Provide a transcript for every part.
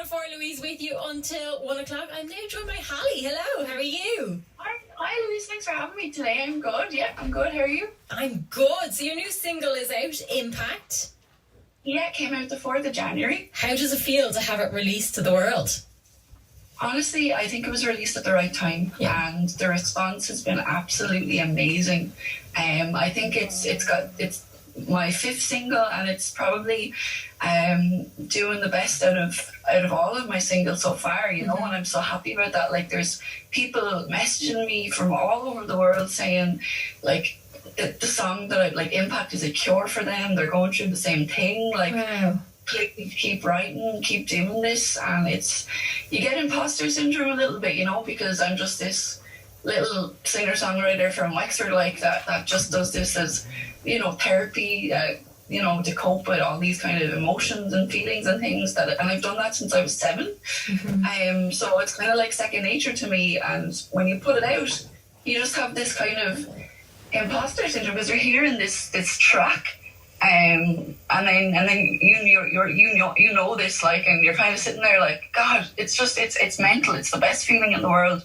104 Louise with you until 1 o'clock. I'm now joined by Hallie. Hello, how are you? Hi Louise, thanks for having me today. I'm good, yeah, I'm good. How are you? I'm good. So your new single is out, Impact. Yeah, it came out the 4th of January. How does it feel to have it released to the world? Honestly, I think it was released at the right time, and the response has been absolutely amazing. I think it's my 5th single, and it's probably doing the best out of all of my singles so far, you know, and I'm so happy about that. Like, there's people messaging me from all over the world saying, like, the song that I like, Impact, is a cure for them. They're going through the same thing. Like, wow. Please keep writing, keep doing this. And you get imposter syndrome a little bit, you know, because I'm just this little singer-songwriter from Wexford, like that just does this as, you know, therapy, you know, to cope with all these kind of emotions and feelings and things and I've done that since I was 7. So it's kind of like second nature to me. And when you put it out, you just have this kind of imposter syndrome because you're hearing this track, and then you know this, like, and you're kind of sitting there like, God, it's mental. It's the best feeling in the world,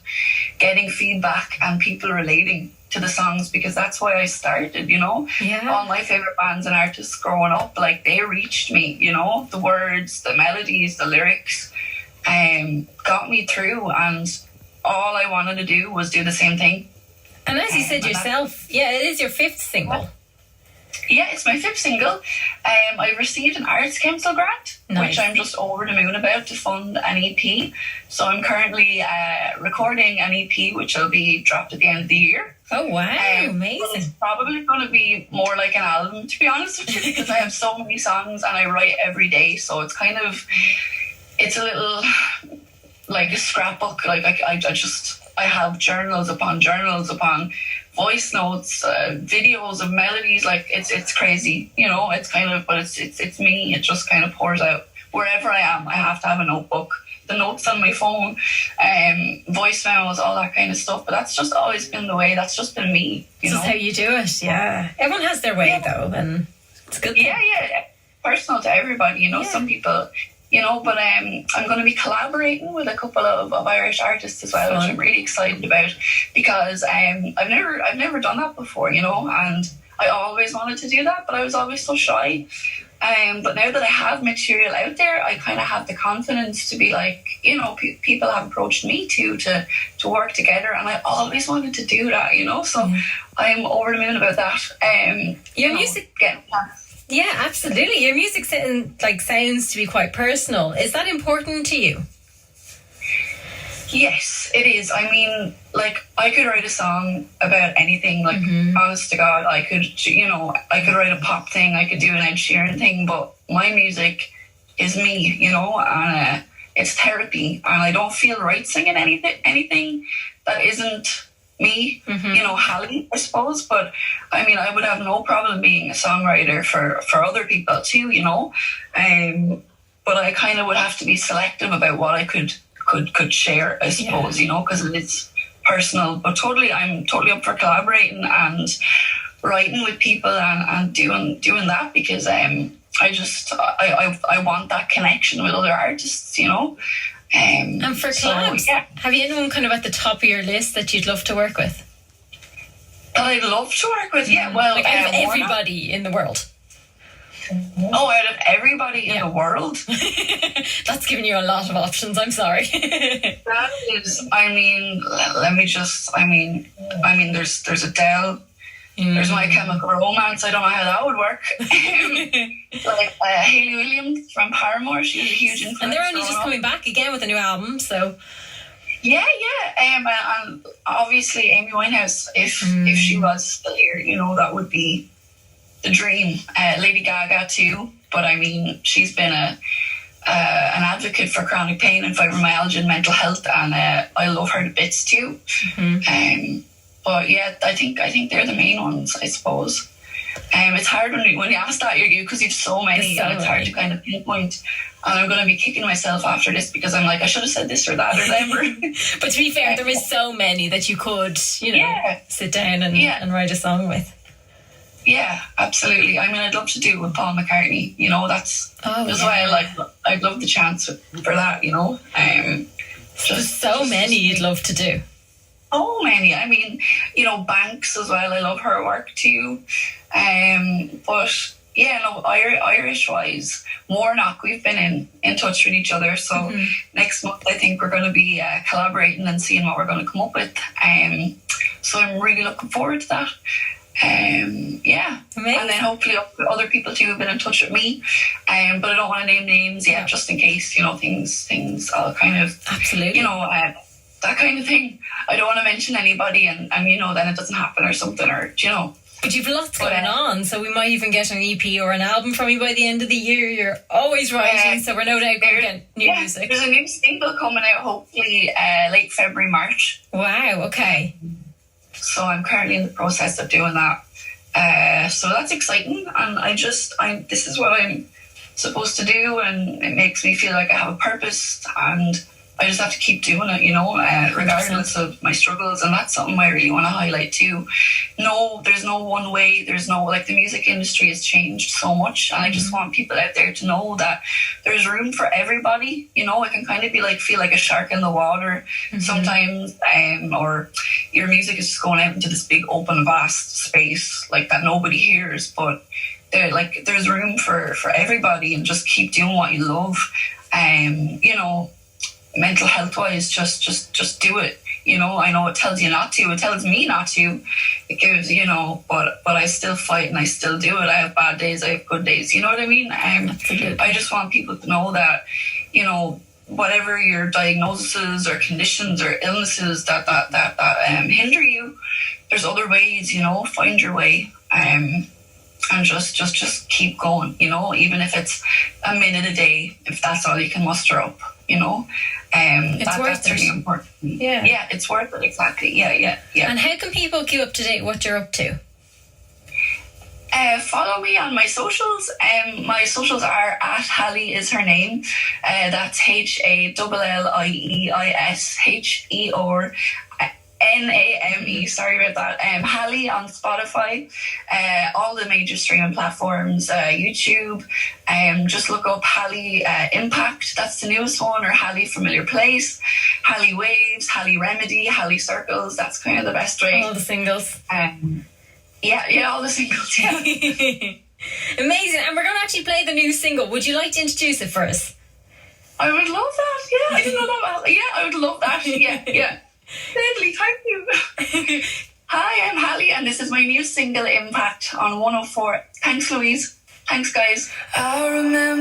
getting feedback and people relating to the songs, because that's why I started, you know. All my favorite bands and artists growing up, like, they reached me, you know, the words, the melodies, the lyrics, got me through, and all I wanted to do was do the same thing. And as you said yourself, it is your 5th single. Yeah, it's my 5th single. I received an Arts Council grant, which I'm just over the moon about, to fund an EP. So I'm currently recording an EP, which will be dropped at the end of the year. Oh, wow, amazing. It's probably going to be more like an album, to be honest with you, because I have so many songs and I write every day. So it's a little like a scrapbook. Like, I have journals upon voice notes, videos of melodies. Like, it's crazy, you know. It's kind of, but it's me. It just kind of pours out wherever I am. I have to have a notebook, the notes on my phone, voice memos, all that kind of stuff. But that's just always been the way. That's just been me. You know, how you do it. Yeah, everyone has their way though, and it's good. Yeah, personal to everybody. You know, some people. You know, but I'm going to be collaborating with a couple of Irish artists as well, which I'm really excited about, because I've never done that before, you know, and I always wanted to do that, but I was always so shy. But now that I have material out there, I kind of have the confidence to be like, you know, people have approached me to work together, and I always wanted to do that, you know, so I'm over the moon about that. Your music getting. Yeah, absolutely. Your music sounds to be quite personal. Is that important to you? Yes, it is. I mean, like, I could write a song about anything. Like, honest to God, I could write a pop thing. I could do an Ed Sheeran thing. But my music is me, you know, and it's therapy. And I don't feel right singing anything that isn't me, you know, Hallie, I suppose. But I mean, I would have no problem being a songwriter for other people too, you know. But I kind of would have to be selective about what I could share, I suppose, you know, because it's personal. But I'm totally up for collaborating and writing with people and doing that, because I want that connection with other artists, you know. And for collabs, have you anyone kind of at the top of your list that you'd love to work with? That I'd love to work with, yeah. Well, like out of everybody in the world. Oh, out of everybody in the world? That's giving you a lot of options, I'm sorry. That is, I mean, there's Adele. There's My Chemical Romance. I don't know how that would work. Like Haley Williams from Paramore, she's a huge influence. And they're only just coming back again with a new album, so. Yeah. And obviously Amy Winehouse, if she was still here, you know, that would be the dream. Lady Gaga too, but I mean, she's been an advocate for chronic pain and fibromyalgia and mental health, and I love her to bits too. But yeah, I think they're the main ones, I suppose. It's hard when you ask that, because you've so many, and it's hard to kind of pinpoint. And I'm going to be kicking myself after this, because I'm like, I should have said this or that or them. But to be fair, there is so many that you could, you know, sit down and write a song with. Yeah, absolutely. I mean, I'd love to do it with Paul McCartney. You know, that's why I'd love the chance for that. You know, there's so many you'd love to do. Oh, many. I mean, you know, Banks as well. I love her work too. But yeah, no, Irish-wise, Warnock, we've been in touch with each other. So next month, I think we're going to be collaborating and seeing what we're going to come up with. So I'm really looking forward to that. Yeah. Amazing. And then hopefully other people too have been in touch with me. But I don't want to name names yet, just in case, you know, things all kind of, absolutely, you know, that kind of thing. I don't want to mention anybody and you know, then it doesn't happen or something, or, you know. But you've lots going on, so we might even get an EP or an album from you by the end of the year. You're always writing, so we're no doubt going to get new music. There's a new single coming out, hopefully late February, March. Wow, okay. So I'm currently in the process of doing that. So that's exciting, and this is what I'm supposed to do, and it makes me feel like I have a purpose, and I just have to keep doing it, you know, regardless of my struggles. And that's something I really want to highlight too. No, there's no one way. There's no, like, the music industry has changed so much. And I just want people out there to know that there's room for everybody. You know, it can kind of be like, feel like a shark in the water sometimes, or your music is just going out into this big open vast space like that nobody hears. But there's room for everybody, and just keep doing what you love. You know, mental health wise, just do it. You know, I know it tells you not to, it tells me not to, it gives, you know, but I still fight and I still do it. I have bad days, I have good days, you know what I mean? I just want people to know that, you know, whatever your diagnoses or conditions or illnesses that hinder you, there's other ways, you know, find your way. And just keep going, you know, even if it's a minute a day, if that's all you can muster up, you know. That's really important. Yeah, it's worth it, exactly. Yeah. And how can people keep up to date what you're up to? Follow me on my socials. My socials are at Hallie is her name. That's HALLIESHEORNAME. Sorry about that. Hallie on Spotify, all the major streaming platforms, YouTube. Just look up Hallie Impact, that's the newest one, or Hallie Familiar Place, Hallie Waves, Hallie Remedy, Hallie Circles. That's kind of the best way. All the singles. Yeah, all the singles. Yeah. Amazing. And we're going to actually play the new single. Would you like to introduce it for us? I would love that. Yeah, I didn't know that. Yeah, I would love that. Yeah. Deadly, thank you. Hi, I'm Hallie, and this is my new single, Impact, on 104. Thanks, Louise. Thanks, guys. I remember